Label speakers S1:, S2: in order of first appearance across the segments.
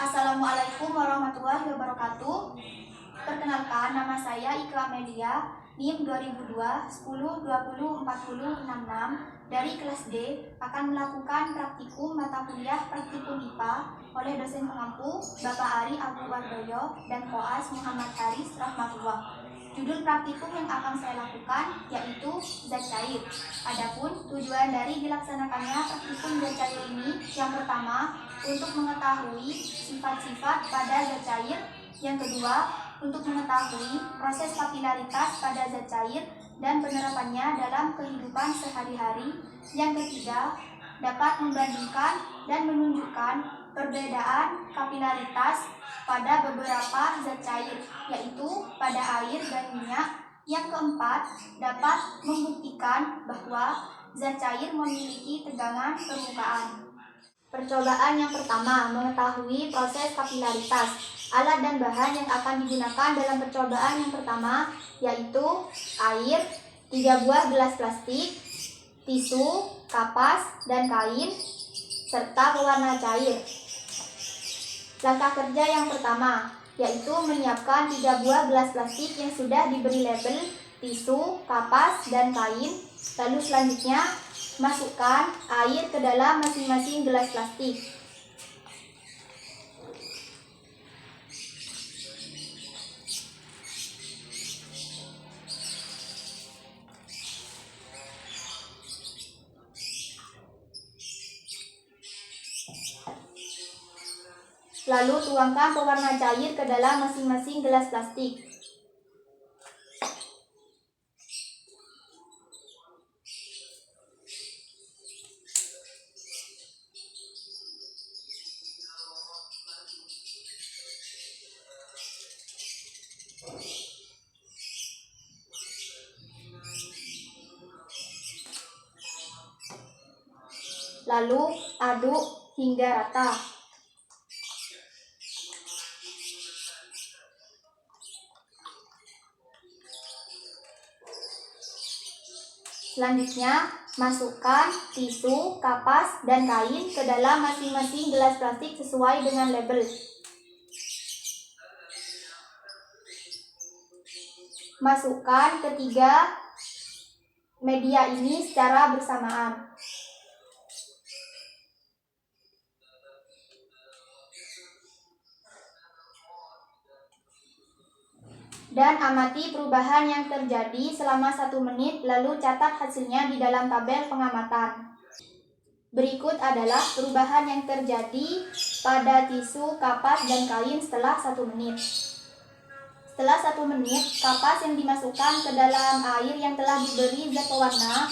S1: Assalamualaikum warahmatullahi wabarakatuh. Perkenalkan, nama saya Ika Media, NIM 2002 10 20 40 66 dari kelas D, akan melakukan praktikum mata kuliah praktikum IPA oleh dosen pengampu Bapak Ari Abu Wardoyo dan Koas Muhammad Haris Rahmatullah. Judul praktikum yang akan saya lakukan yaitu zat cair. Adapun tujuan dari dilaksanakannya praktikum zat cair ini, yang pertama, untuk mengetahui sifat-sifat pada zat cair. Yang kedua, untuk mengetahui proses kapilaritas pada zat cair dan penerapannya dalam kehidupan sehari-hari. Yang ketiga, dapat membandingkan dan menunjukkan perbedaan kapilaritas pada beberapa zat cair, yaitu pada air dan minyak. Yang keempat, dapat membuktikan bahwa zat cair memiliki tegangan permukaan. Percobaan yang pertama, mengetahui proses kapilaritas. Alat dan bahan yang akan digunakan dalam percobaan yang pertama yaitu air, 3 buah gelas plastik, tisu, kapas, dan kain, serta pewarna cair. Langkah kerja yang pertama yaitu menyiapkan 3 buah gelas plastik yang sudah diberi label tisu, kapas, dan kain. Lalu selanjutnya masukkan air ke dalam masing-masing gelas plastik. Lalu tuangkan pewarna cair ke dalam masing-masing gelas plastik. Lalu aduk hingga rata. Selanjutnya, masukkan tisu, kapas, dan kain ke dalam masing-masing gelas plastik sesuai dengan label. Masukkan ketiga media ini secara bersamaan. Dan amati perubahan yang terjadi selama 1 menit, lalu catat hasilnya di dalam tabel pengamatan. Berikut adalah perubahan yang terjadi pada tisu, kapas, dan kain setelah 1 menit. Setelah 1 menit, kapas yang dimasukkan ke dalam air yang telah diberi zat pewarna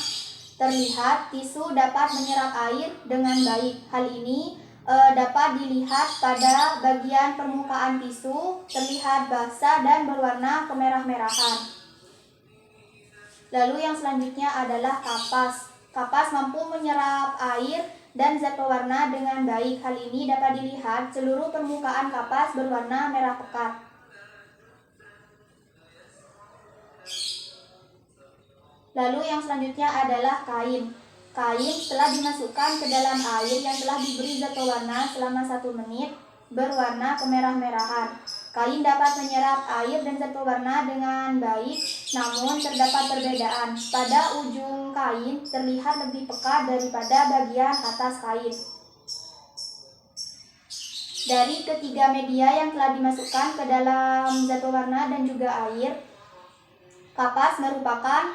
S1: terlihat tisu dapat menyerap air dengan baik. Hal ini dapat dilihat pada bagian permukaan tisu terlihat basah dan berwarna kemerah-merahan. Lalu yang selanjutnya adalah kapas. Kapas mampu menyerap air dan zat pewarna dengan baik. Hal ini dapat dilihat seluruh permukaan kapas berwarna merah pekat. Lalu yang selanjutnya adalah kain. Kain setelah dimasukkan ke dalam air yang telah diberi zat pewarna selama 1 menit berwarna kemerah-merahan. Kain dapat menyerap air dan zat pewarna dengan baik, namun terdapat perbedaan. Pada ujung kain terlihat lebih pekat daripada bagian atas kain. Dari ketiga media yang telah dimasukkan ke dalam zat pewarna dan juga air, kapas merupakan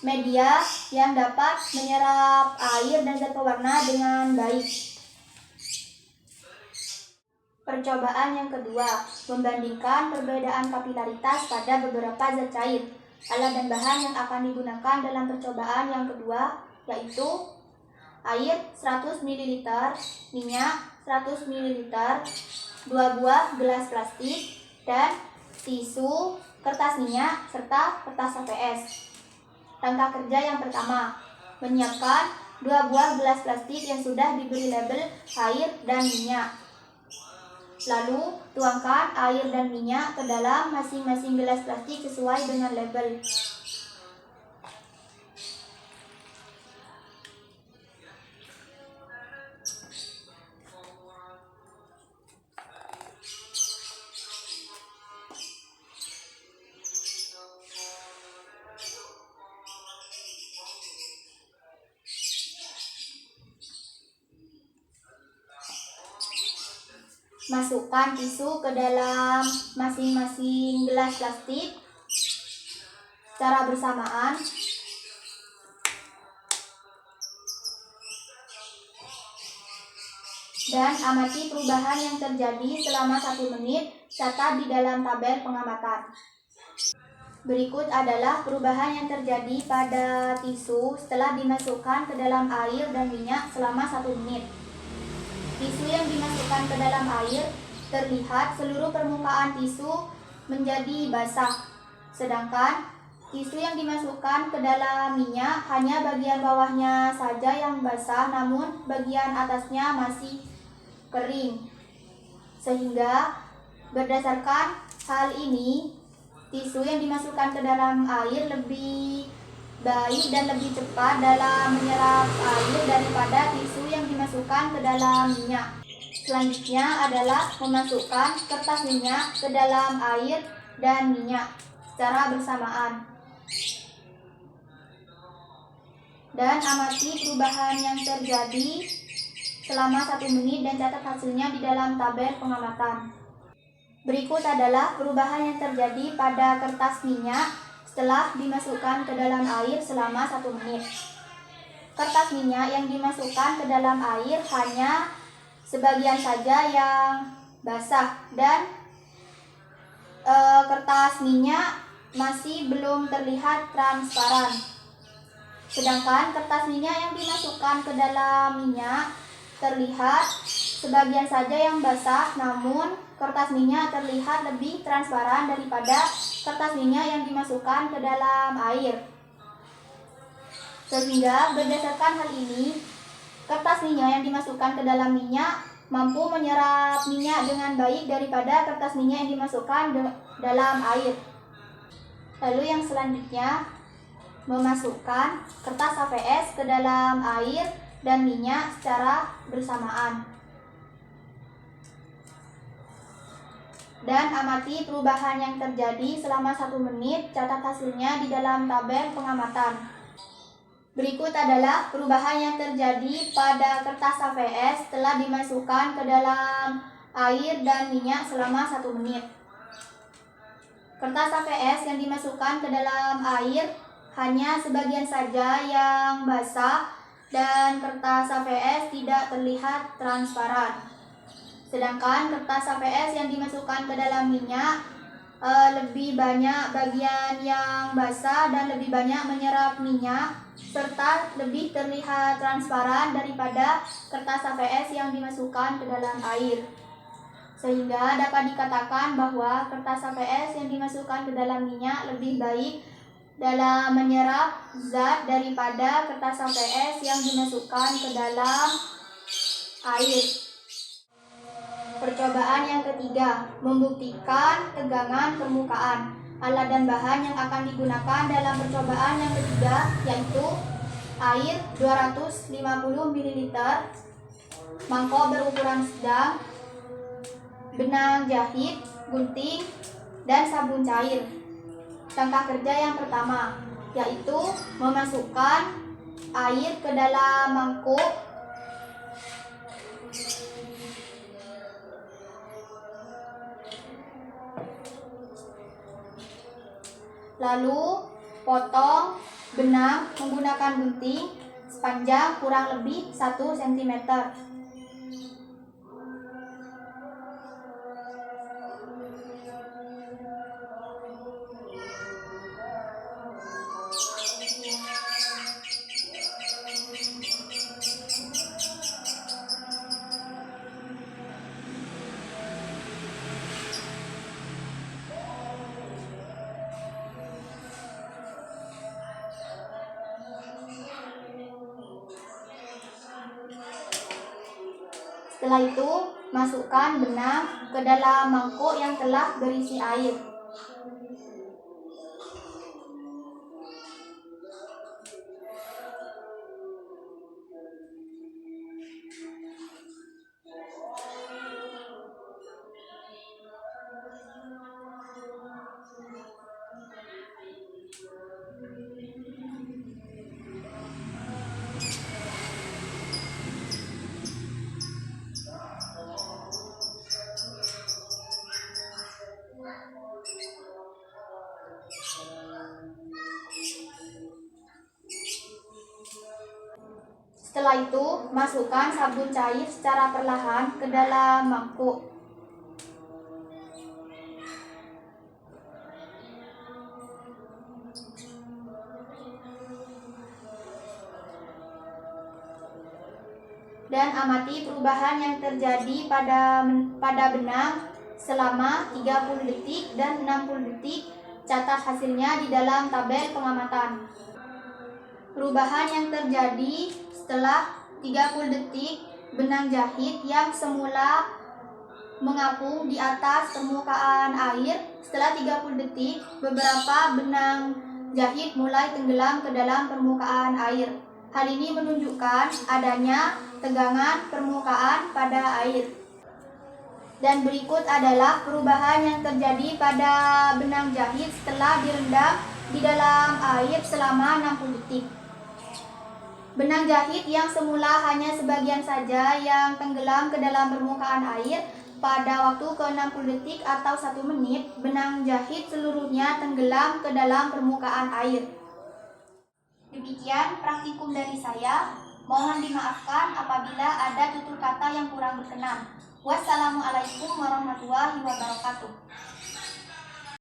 S1: media yang dapat menyerap air dan zat pewarna dengan baik. Percobaan yang kedua, membandingkan perbedaan kapilaritas pada beberapa zat cair. Alat dan bahan yang akan digunakan dalam percobaan yang kedua yaitu air 100 ml, minyak 100 ml, 2 buah gelas plastik, dan tisu, kertas minyak, serta kertas HVS. Langkah kerja yang pertama, menyiapkan 2 buah gelas plastik yang sudah diberi label air dan minyak. Lalu, tuangkan air dan minyak ke dalam masing-masing gelas plastik sesuai dengan label. Masukkan tisu ke dalam masing-masing gelas plastik secara bersamaan. Dan amati perubahan yang terjadi selama 1 menit, catat di dalam tabel pengamatan. Berikut adalah perubahan yang terjadi pada tisu setelah dimasukkan ke dalam air dan minyak selama 1 menit. Tisu yang dimasukkan ke dalam air, terlihat seluruh permukaan tisu menjadi basah. Sedangkan tisu yang dimasukkan ke dalam minyak, hanya bagian bawahnya saja yang basah, namun bagian atasnya masih kering. Sehingga berdasarkan hal ini, tisu yang dimasukkan ke dalam air lebih baik dan lebih cepat dalam menyerap air daripada tisu yang dimasukkan ke dalam minyak. Selanjutnya adalah memasukkan kertas minyak ke dalam air dan minyak secara bersamaan. Dan amati perubahan yang terjadi selama 1 menit dan catat hasilnya di dalam tabel pengamatan. Berikut adalah perubahan yang terjadi pada kertas minyak setelah dimasukkan ke dalam air selama 1 menit. Kertas minyak yang dimasukkan ke dalam air hanya sebagian saja yang basah dan kertas minyak masih belum terlihat transparan. Sedangkan kertas minyak yang dimasukkan ke dalam minyak terlihat sebagian saja yang basah, namun kertas minyak terlihat lebih transparan daripada kertas minyak yang dimasukkan ke dalam air. Sehingga berdasarkan hal ini, kertas minyak yang dimasukkan ke dalam minyak mampu menyerap minyak dengan baik daripada kertas minyak yang dimasukkan dalam air. Lalu yang selanjutnya, memasukkan kertas HVS ke dalam air dan minyak secara bersamaan. Dan amati perubahan yang terjadi selama 1 menit, catat hasilnya di dalam tabel pengamatan. Berikut adalah perubahan yang terjadi pada kertas HVS setelah dimasukkan ke dalam air dan minyak selama 1 menit. Kertas HVS yang dimasukkan ke dalam air hanya sebagian saja yang basah dan kertas HVS tidak terlihat transparan. Sedangkan kertas HVS yang dimasukkan ke dalam minyak lebih banyak bagian yang basah dan lebih banyak menyerap minyak serta lebih terlihat transparan daripada kertas HVS yang dimasukkan ke dalam air. Sehingga dapat dikatakan bahwa kertas HVS yang dimasukkan ke dalam minyak lebih baik dalam menyerap zat daripada kertas HVS yang dimasukkan ke dalam air. Percobaan yang ketiga, membuktikan tegangan permukaan. Alat dan bahan yang akan digunakan dalam percobaan yang ketiga yaitu air 250 ml, mangkok berukuran sedang, benang jahit, gunting, dan sabun cair. Langkah kerja yang pertama yaitu memasukkan air ke dalam mangkuk, lalu potong benang menggunakan gunting sepanjang kurang lebih 1 cm. Setelah itu, masukkan benang ke dalam mangkuk yang telah berisi air. Setelah itu, masukkan sabun cair secara perlahan ke dalam mangkuk. Dan amati perubahan yang terjadi pada benang selama 30 detik dan 60 detik. Catat hasilnya di dalam tabel pengamatan. Perubahan yang terjadi setelah 30 detik, benang jahit yang semula mengapung di atas permukaan air, setelah 30 detik, beberapa benang jahit mulai tenggelam ke dalam permukaan air. Hal ini menunjukkan adanya tegangan permukaan pada air. Dan berikut adalah perubahan yang terjadi pada benang jahit setelah direndam di dalam air selama 60 detik. Benang jahit yang semula hanya sebagian saja yang tenggelam ke dalam permukaan air, pada waktu ke-60 detik atau 1 menit, benang jahit seluruhnya tenggelam ke dalam permukaan air. Demikian praktikum dari saya. Mohon dimaafkan apabila ada tutur kata yang kurang berkenan. Wassalamualaikum warahmatullahi wabarakatuh.